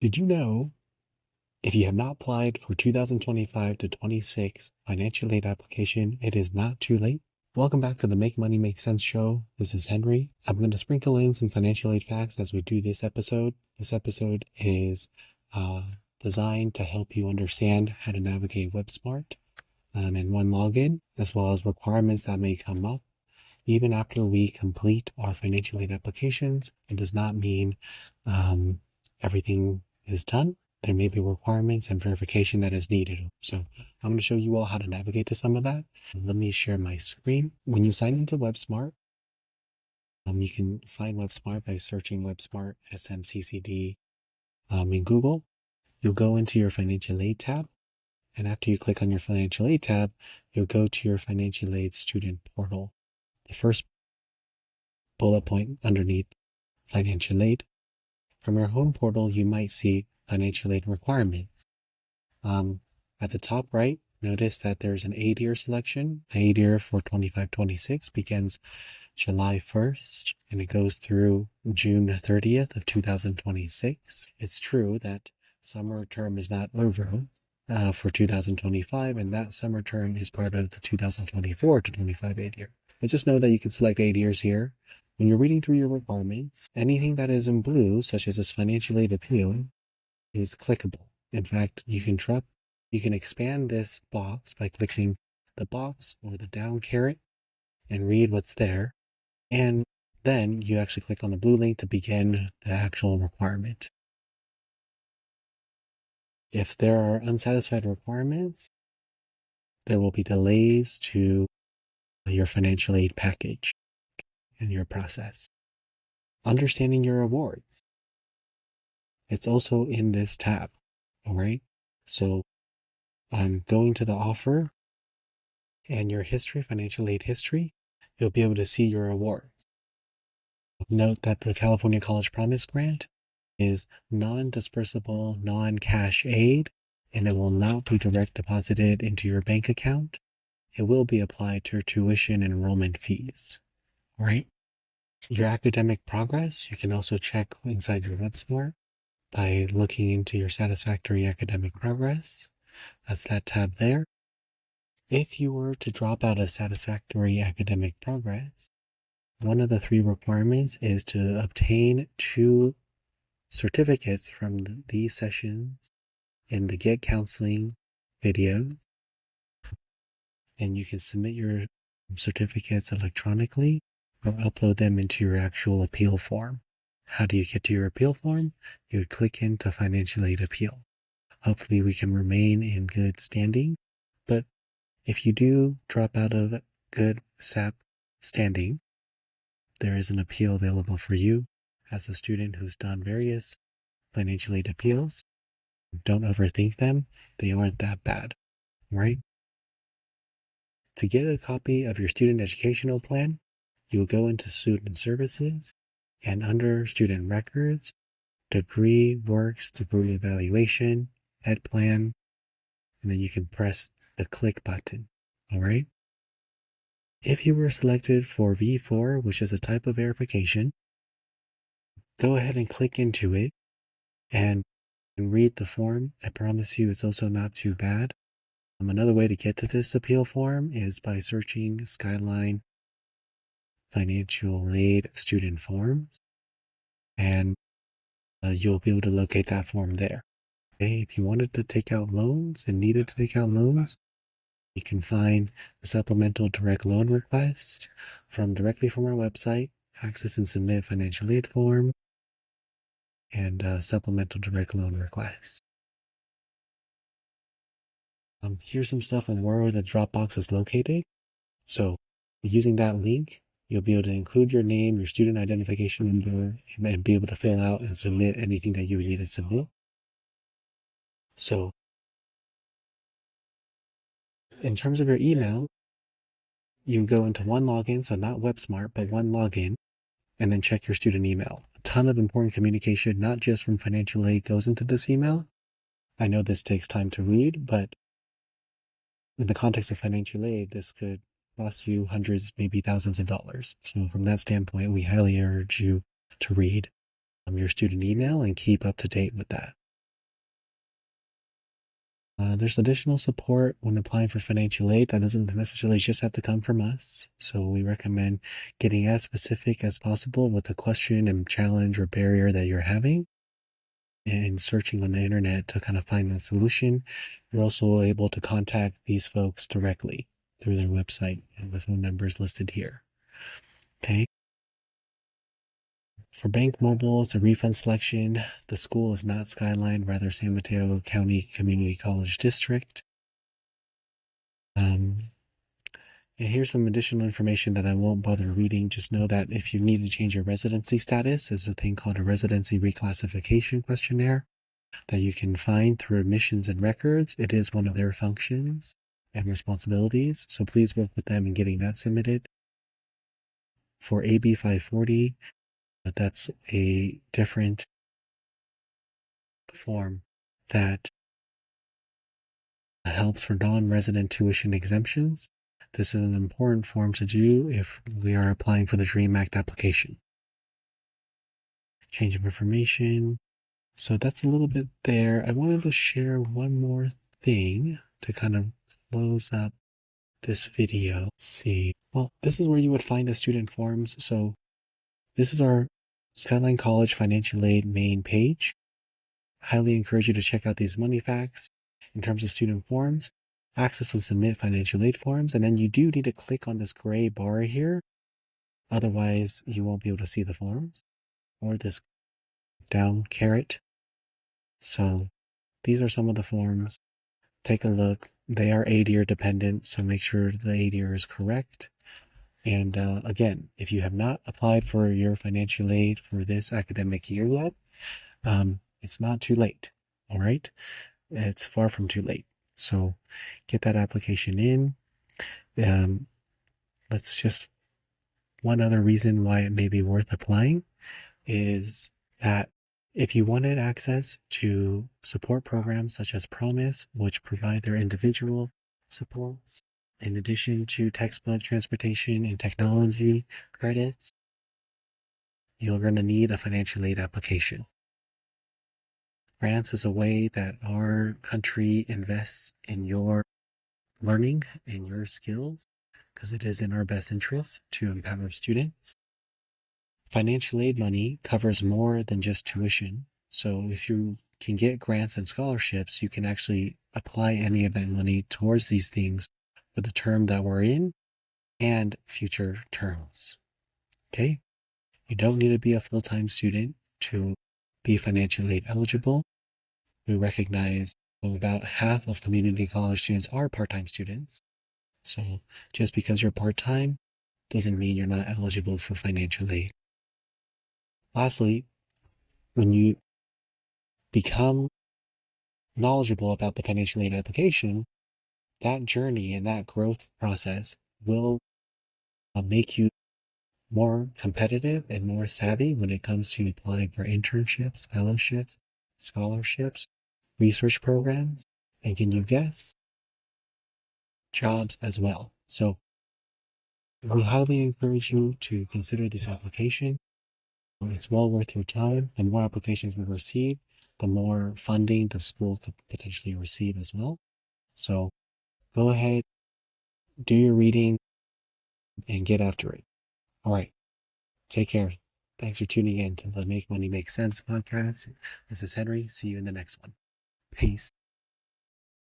Did you know if you have not applied for 2025 to 26 financial aid application, it is not too late? Welcome back to the Make Money Make Sense show. This is Henry. I'm going to sprinkle in some financial aid facts as we do this episode. This episode is designed to help you understand how to navigate WebSmart and OneLogin, as well as requirements that may come up. Even after we complete our financial aid applications, it does not mean everything is done. There may be requirements and verification that is needed. So I'm going to show you all how to navigate to some of that. Let me share my screen. When you sign into WebSmart, you can find WebSmart by searching WebSmart SMCCD in Google. You'll go into your financial aid tab. And after you click on your financial aid tab, you'll go to your financial aid student portal. The first bullet point underneath financial aid. From your home portal, you might see financial aid requirements. At the top right, notice that there's an aid year selection. The aid year for 25-26 begins July 1st and it goes through June 30th of 2026. It's true that summer term is not over for 2025, and that summer term is part of the 2024 to 25 aid year. But just know that you can select aid years here. When you're reading through your requirements, anything that is in blue, such as this financial aid appeal, is clickable. In fact, you can expand this box by clicking the box or the down caret and read what's there. And then you actually click on the blue link to begin the actual requirement. If there are unsatisfied requirements, there will be delays to your financial aid package and your process. Understanding your awards. It's also in this tab. All right. So I'm going to the offer and your history, financial aid history. You'll be able to see your awards. Note that the California College Promise Grant is non-dispersible, non-cash aid, and it will not be direct deposited into your bank account. It will be applied to your tuition and enrollment fees. All right. Your academic progress, you can also check inside your WebSmart by looking into your satisfactory academic progress. That's that tab there. If you were to drop out of satisfactory academic progress, one of the 3 requirements is to obtain 2 certificates from these sessions in the Get Counseling video. And you can submit your certificates electronically or upload them into your actual appeal form. How do you get to your appeal form? You would click into financial aid appeal. Hopefully we can remain in good standing. But if you do drop out of good SAP standing, there is an appeal available for you as a student who's done various financial aid appeals. Don't overthink them. They aren't that bad, right? To get a copy of your student educational plan, you will go into Student Services and under Student Records, Degree Works, Degree Evaluation, Ed Plan, and then you can press the click button, all right? If you were selected for V4, which is a type of verification, go ahead and click into it and read the form. I promise you it's also not too bad. Another way to get to this appeal form is by searching Skyline Financial Aid Student Forms, and you'll be able to locate that form there. Okay, if you wanted to take out loans and needed to take out loans, you can find the supplemental direct loan request directly from our website, access and submit financial aid form, and supplemental direct loan request. Here's some stuff on where the Dropbox is located. So using that link, you'll be able to include your name, your student identification number, and be able to fill out and submit anything that you would need to submit. So in terms of your email, you go into OneLogin, so not WebSmart, but OneLogin, and then check your student email. A ton of important communication, not just from financial aid, goes into this email. I know this takes time to read, but in the context of financial aid, this could cost you hundreds, maybe thousands of dollars. So from that standpoint, we highly urge you to read your student email and keep up to date with that. There's additional support when applying for financial aid. That doesn't necessarily just have to come from us. So we recommend getting as specific as possible with the question and challenge or barrier that you're having and searching on the internet to kind of find the solution. You're also able to contact these folks directly through their website and the phone numbers listed here. Okay. For bank mobiles, the refund selection, the school is not Skyline, rather San Mateo County Community College District. And here's some additional information that I won't bother reading. Just know that if you need to change your residency status, there's a thing called a residency reclassification questionnaire that you can find through admissions and records. It is one of their functions and responsibilities. So please work with them in getting that submitted. For AB 540, that's a different form that helps for non-resident tuition exemptions. This is an important form to do if we are applying for the DREAM Act application. Change of information. So that's a little bit there. I wanted to share one more thing to kind of close up this video. Let's see. Well, this is where you would find the student forms. So this is our Skyline College Financial Aid main page. Highly encourage you to check out these money facts in terms of student forms, access and submit financial aid forms, and then you do need to click on this gray bar here. Otherwise, you won't be able to see the forms or this down caret. So these are some of the forms. Take a look. They are 8-year dependent, so make sure the 8-year is correct. And again, if you have not applied for your financial aid for this academic year yet, it's not too late. All right. It's far from too late. So get that application in. Let's just, one other reason why it may be worth applying is that if you wanted access to support programs such as Promise, which provide their individual supports, in addition to textbook, transportation, and technology credits, you're going to need a financial aid application. Grants is a way that our country invests in your learning and your skills because it is in our best interest to empower students. Financial aid money covers more than just tuition. So if you can get grants and scholarships, you can actually apply any of that money towards these things for the term that we're in and future terms. Okay? You don't need to be a full-time student to be financial aid eligible. We recognize about half of community college students are part-time students. So just because you're part-time doesn't mean you're not eligible for financial aid. Lastly, when you become knowledgeable about the financial aid application, that journey and that growth process will make you more competitive and more savvy when it comes to applying for internships, fellowships, scholarships, research programs, and can you guess, jobs as well. So we highly encourage you to consider this application. It's well worth your time. The more applications we receive, the more funding the school could potentially receive as well. So go ahead, do your reading, and get after it. All right. Take care. Thanks for tuning in to the Make Money Make Sense podcast. This is Henry. See you in the next one. Peace.